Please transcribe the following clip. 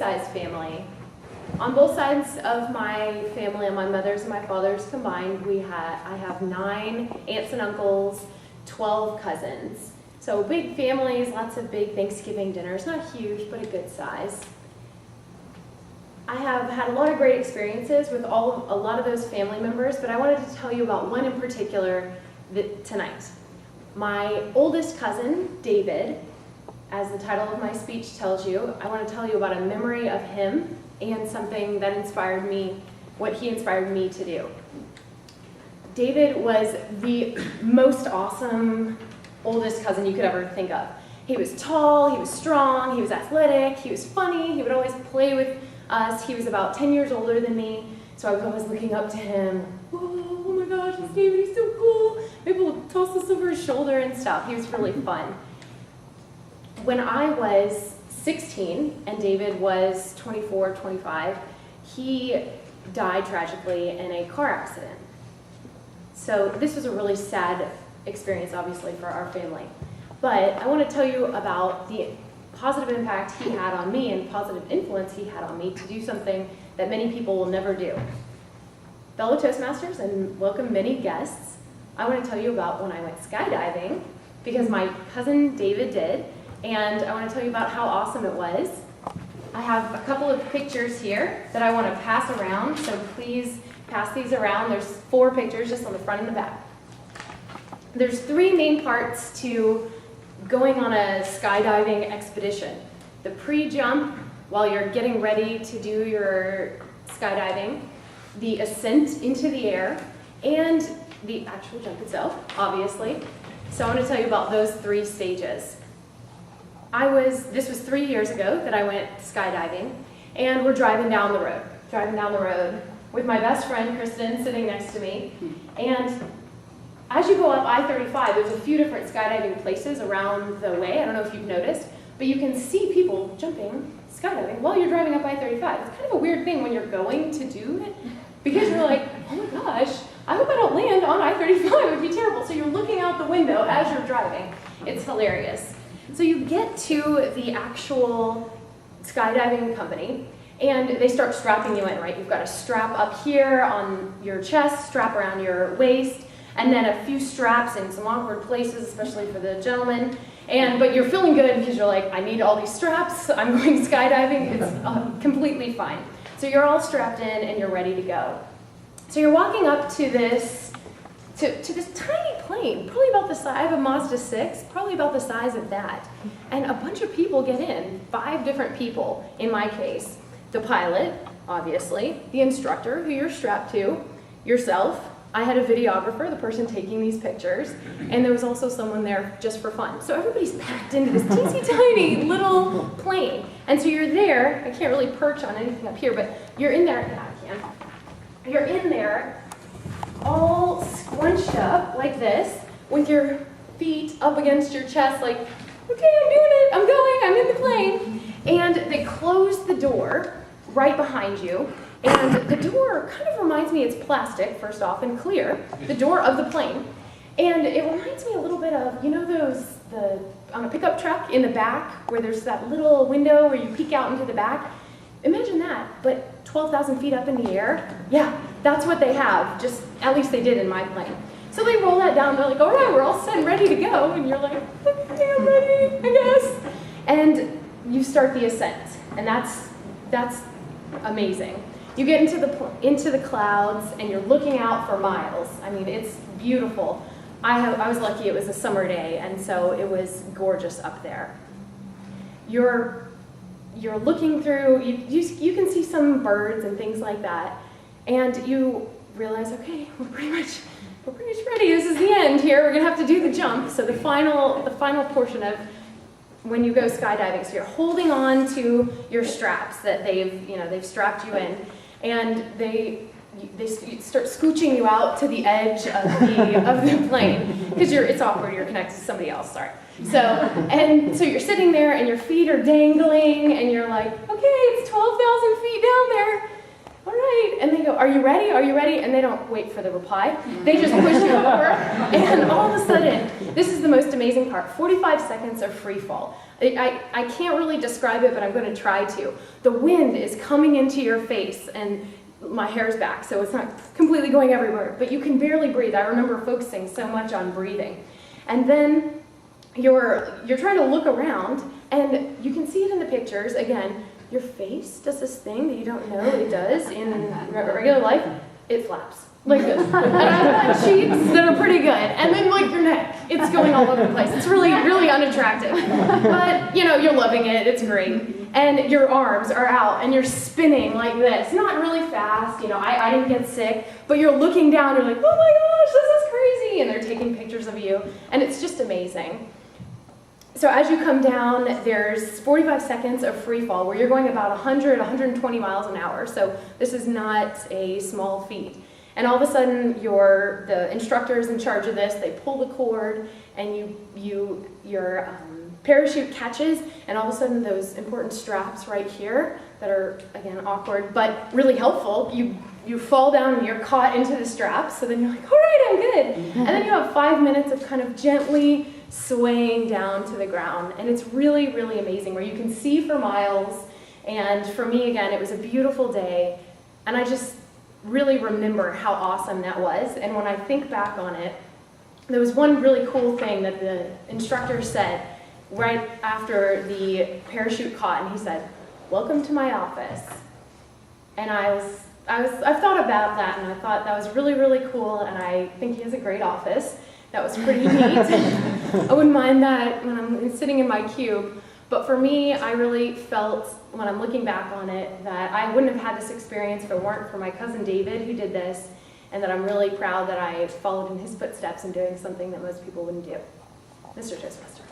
sized family. On both sides of my family, on my mother's and my father's combined, I have 9 aunts and uncles, 12 cousins. So big families, lots of big Thanksgiving dinners, not huge, but a good size. I have had a lot of great experiences with a lot of those family members, but I wanted to tell you about one in particular tonight. My oldest cousin, David, as the title of my speech tells you, I want to tell you about a memory of him and something that inspired me, what he inspired me to do. David was the most awesome oldest cousin you could ever think of. He was tall, he was strong, he was athletic, he was funny, he would always play with us. He was about 10 years older than me, so I was always looking up to him. Whoa, oh my gosh, it's David, he's so cool. Maybe we'll toss this over his shoulder and stuff. He was really fun. When I was 16 and David was 24, 25, he died tragically in a car accident. So this was a really sad experience, obviously, for our family. But I want to tell you about the positive impact he had on me and positive influence he had on me to do something that many people will never do. Fellow Toastmasters, and welcome many guests, I want to tell you about when I went skydiving, because my cousin David did, and I want to tell you about how awesome it was. I have a couple of pictures here that I want to pass around, so please pass these around. There's 4 pictures just on the front and the back. There's 3 main parts to going on a skydiving expedition. The pre-jump, while you're getting ready to do your skydiving, the ascent into the air, and the actual jump itself, obviously. So I want to tell you about those 3 stages. This was 3 years ago that I went skydiving, and we're driving down the road with my best friend, Kristen, sitting next to me. And as you go up I-35, there's a few different skydiving places around the way. I don't know if you've noticed, but you can see people jumping, skydiving, while you're driving up I-35. It's kind of a weird thing when you're going to do it, because you're like, oh my gosh, I hope I don't land on I-35, it would be terrible. So you're looking out the window as you're driving. It's hilarious. So you get to the actual skydiving company, and they start strapping you in, right? You've got a strap up here on your chest, strap around your waist, and then a few straps in some awkward places, especially for the gentlemen. But you're feeling good because you're like, I need all these straps, I'm going skydiving, it's completely fine. So you're all strapped in and you're ready to go. So you're walking up to this tiny plane, probably about the size, I have a Mazda 6, probably about the size of that. And a bunch of people get in, 5 different people in my case. The pilot, obviously, the instructor who you're strapped to, yourself. I had a videographer, the person taking these pictures, and there was also someone there just for fun. So everybody's packed into this teensy tiny little plane. And so you're there, I can't really perch on anything up here, but you're in there, yeah, I can. You're in there, all scrunched up like this, with your feet up against your chest, like, okay, I'm doing it, I'm going, I'm in the plane. And they close the door right behind you. And the door kind of reminds me, it's plastic, first off, and clear, the door of the plane. And it reminds me a little bit of, you know on a pickup truck in the back, where there's that little window where you peek out into the back? Imagine that, but 12,000 feet up in the air. Yeah, that's what they have, at least they did in my plane. So they roll that down, they're like, all right, we're all set and ready to go. And you're like, okay, I'm ready, I guess. And you start the ascent, and that's amazing. You get into the clouds, and you're looking out for miles. I mean, it's beautiful. I was lucky it was a summer day, and so it was gorgeous up there. You're looking through, you can see some birds and things like that, and you realize, okay, we're pretty much ready. This is the end here. We're gonna have to do the jump. So the final portion of when you go skydiving, so you're holding on to your straps that they've strapped you in, and they start scooching you out to the edge of the plane, because it's awkward, you're connected to somebody else, sorry. So you're sitting there and your feet are dangling and you're like, okay, it's 12,000 feet down there. all right. And they go, are you ready? Are you ready? And they don't wait for the reply. They just push you over. And all of a sudden, this is the most amazing part, 45 seconds of free fall. I can't really describe it, but I'm going to try to. The wind is coming into your face, and my hair's back, so it's not completely going everywhere, but you can barely breathe. I remember focusing so much on breathing. And then you're trying to look around, and you can see it in the pictures. Again, your face does this thing that you don't know it does in regular life. It flaps like this. And I've got cheeks that are pretty good. And then like your neck, it's going all over the place. It's really, really unattractive. But you know, you're loving it, it's great. And your arms are out and you're spinning like this. Not really fast, you know, I didn't get sick, but you're looking down, you're like, oh my gosh, this is crazy. And they're taking pictures of you. And it's just amazing. So as you come down, there's 45 seconds of free fall where you're going about 100, 120 miles an hour. So this is not a small feat. And all of a sudden, the instructor is in charge of this. They pull the cord, and your parachute catches, and all of a sudden, those important straps right here that are, again, awkward, but really helpful, you fall down and you're caught into the straps. So then you're like, all right, I'm good. And then you have 5 minutes of kind of gently swaying down to the ground. And it's really, really amazing where you can see for miles. And for me, again, it was a beautiful day. And I just really remember how awesome that was. And when I think back on it, there was one really cool thing that the instructor said right after the parachute caught, and he said, "Welcome to my office." And I've thought about that, and I thought that was really, really cool, and I think he has a great office. That was pretty neat. I wouldn't mind that when I'm sitting in my cube. But for me, I really felt, when I'm looking back on it, that I wouldn't have had this experience if it weren't for my cousin David, who did this, and that I'm really proud that I followed in his footsteps in doing something that most people wouldn't do. Mr. Toastmaster.